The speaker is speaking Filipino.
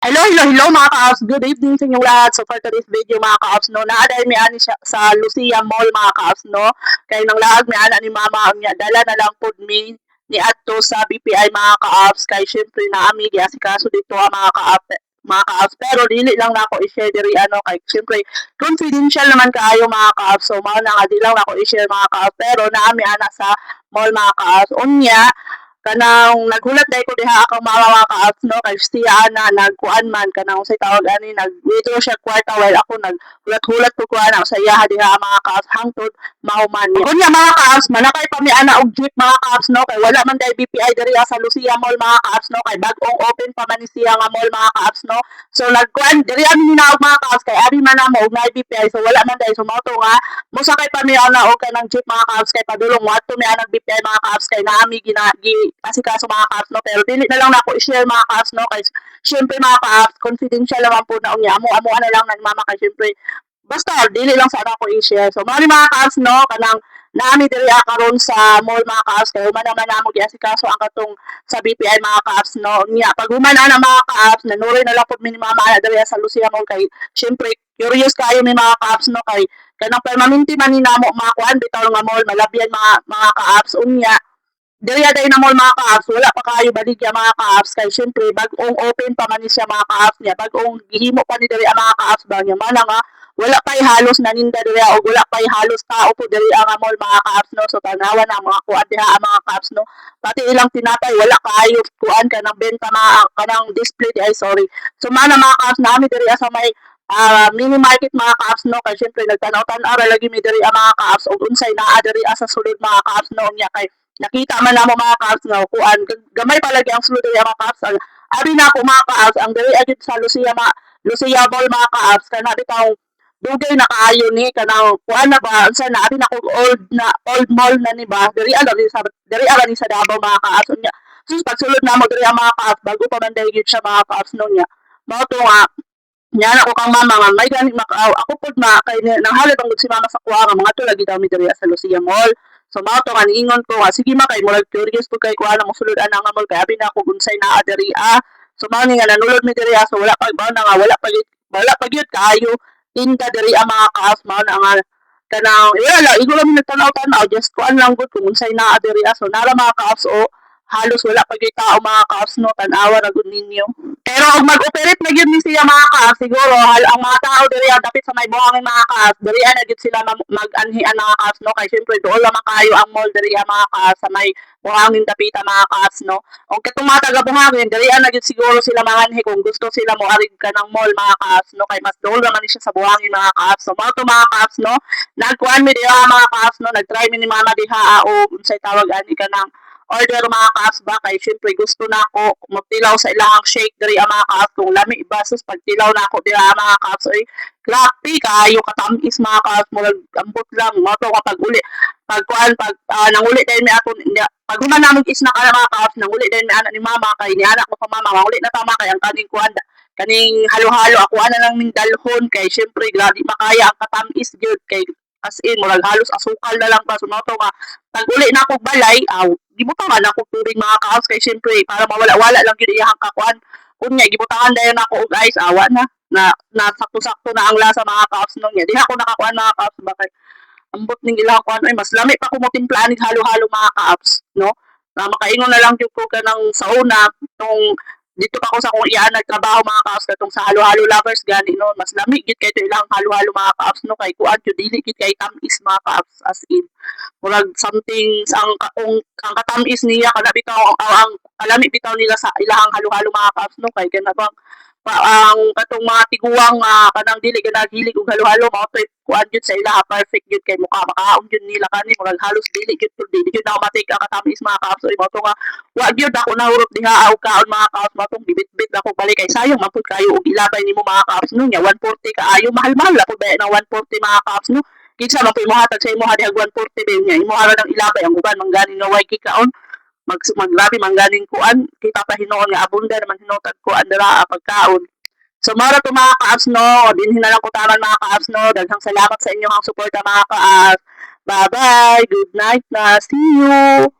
Hello mga ka-ops. Good evening sa inyong lahat. So for today's video mga ka-ops, no, naaday mi ani siya sa Lucia Mall mga ka-ops, no. Kay nang laag mi ana ni mama ang niya dala na lang pud mi ni adto sa BPI mga ka-ops kay syempre na ami giasikaso dito mga ka-ops pero dili lang nako i-share diri ano kay syempre confidential naman kaayo mga ka-ops. So mao na nga di lang nako i-share mga ka-ops pero naami ana sa mall mga ka-ops. Unya kanang naghulat dai ko diha ako mga ka-ops no kay siya ana nagkuan man kanang unsay tawag ani nag-withdraw siya kwarta while ako naghulat-hulat ko ana sa iya diha mga ka-ops hangtod mahuman niya. Kunya mga ka-ops manakay pa mi ana og jeep mga ka-ops no kay wala man dai BPI diri sa Lucia Mall mga ka-ops no kay bag-ong open pa man ni siya nga mall mga ka-ops no. So nagkuan diri ami hinaog mga ka-ops kay abi man namo og na BPI so wala man dai so mao to nga mosakay pa mi ana og kanang jeep mga ka-ops kay padulong wadto mi ana BPI mga ka-ops kay naami asikaso mga ka-ops no pero dili na lang nako i-share mga ka-ops no kay syempre mga ka-ops confidential naman po na unya amo na lang nang mama kay syempre basta dili lang sa ako i-share. So mali mga ka-ops no kanang naami diri karon sa mall mga ka-ops kay human naman namo giasikaso ang katong sa BPI mga ka-ops no unya pag human na mga ka-ops nanuroy na lang pud mi ni mama ana diri sa Lucia Mall kay syempre curious kayo mi mga ka-ops no kay kanang permanente man ni namo mga kuan bitaw nga mall malabyan mga ka-ops unya diri aday na mall mga ka-ops wala pa kayo baligya mga ka-ops kay syempre bag-ong open pa man ni siya mga ka-ops niya bag-ong gihimo pa ni diri ang mga ka-ops ba niya man nga wala pay halos naninda diri o wala pay halos tao po diri ang mall mga ka-ops no so tanawan na mga kuan diha ang mga ka-ops no pati ilang tinapay wala kayo kuan kanang benta mga kanang display di ay sorry so man mga ka-ops nami diri sa may mini market mga ka-ops no kay syempre nagtanaw-tanaw ra lagi mi diri ang mga ka-ops ug unsay naa diri sa sulod mga ka-ops no nya kay nakita man namo mga ka-ops nga kuan gamay palagi ang sulod diri mga ka-ops abi na ako mga ka-ops ang diri agit sa Lucia Mall mga ka-ops kana bitaw dugay na kaayo ni kanang kuan na ba unsa na abi na ko old mall na ni ba diri ara ni sa Davao mga ka-ops nya sus pagsulod namo diri ang mga ka-ops bago pa man dahil siya mga ka-ops no nya mao to nga nya na ko kang mama nga may gani makaaw ako pud kay nanghalad ang si mama sa kuha nga mga to lagi daw mi diri sa Lucia Mall. So mao to nga niingon ko nga sige ma kay murag curious pud kay kuha na mo sulod ana nga mall kay abi na ako unsay naa diri so mao ni nga nanulod mi diri so wala pa mao na nga wala pa gyud kaayo tinda diri ang mga ka-ops mao na nga kanang wala iguro mi nagtanaw-tanaw just kuan lang gud kung unsay naa diri so nara mga ka-ops o halos wala pa gyud tao mga ka-ops no tan-awa ra gud ninyo. Pero og mag-operate na gyud ni siya mga ka-ops siguro ang mga tao diri dapit sa may buhangin mga ka-ops diri na gyud sila mag-anhian mga ka-ops no kay syempre dool lang kayo ang mall diri mga ka-ops sa may buhangin dapita mga ka-ops no og katong mga taga buhangin diri na gyud siguro sila manganhi kung gusto sila mo arig ka ng mall mga ka-ops no kay mas dool ra man siya sa buhangin mga ka-ops so mao to mga ka-ops no nagkuan mi diha mga ka-ops no nagtry mi ni mama diha o unsay tawag ani ka ng order mga ka-ops ba kay syempre gusto na ako magtilaw sa ilang shake diri ang mga ka-ops kung lami basos pagtilaw na ako dira mga ka-ops ay grabe kayo katamis mga ka-ops murag ambot lang mo to kapag uli pag nanguli din mi ato pag human namog isna ka mga ka-ops nanguli din mi anak ni mama kay ni anak ko pa mama manguli na tama kay ang kaning kuan kaning halo-halo ako ana lang ning dalhon kay syempre grabe makaya ang katamis gyud kay as in murag halos asukal na lang pa so mao to nga pag uli na ako balay gibutangan ako turing mga ka-ops kay syempre para mawala-wala lang gyud iyang kakuan kunya gibutangan dayon ako og ice awa na sakto-sakto na ang lasa mga ka-ops nung nya di ako nakakuan mga ka-ops bakay ambot ning ilang kuan ay mas lami pa ko mo timplahan halo-halo mga ka-ops no na makaingon na lang gyud ko kanang sauna nung dito pa ako sa kung iyaan nagtrabaho mga ka-ops katong sa halo-halo lovers gani no mas lami gid kay to ilang halo-halo mga ka-ops no kay kuan jud dili gid kay tamis mga ka-ops as in murag something ang katamis niya kana bitaw ang alami bitaw nila sa ilahang halo-halo mga ka-ops no kay kana bang ang katong mga tiguang kanang dili ka naghilig og halo-halo mao to kuan gyud sa ilaha perfect gyud kay mukha makaon gyud nila kani murag halos dili gyud na matik ang katamis mga ka-ops so mao to nga wa gyud ako nahurot diha og kaon mga ka-ops mao tong bibit-bit ako balik kay sayang man pud kayo og ilabay nimo mga ka-ops no nya 140 kaayo mahal-mahal la pud ng 140 mga ka-ops no kinsa man pud mohatag sa imo dihag 140 ba niya imo ara nang ilabay ang uban manggani nga way kikaon maggrabe mangganing kuan kita pa hinuon nga abunda naman hinutag kuan dira pagkaon. So mara to mga ka-ops no dinhi na lang ko tanan mga ka-ops no daghang salamat sa inyong suporta mga ka-ops. Bye bye, good night na, see you.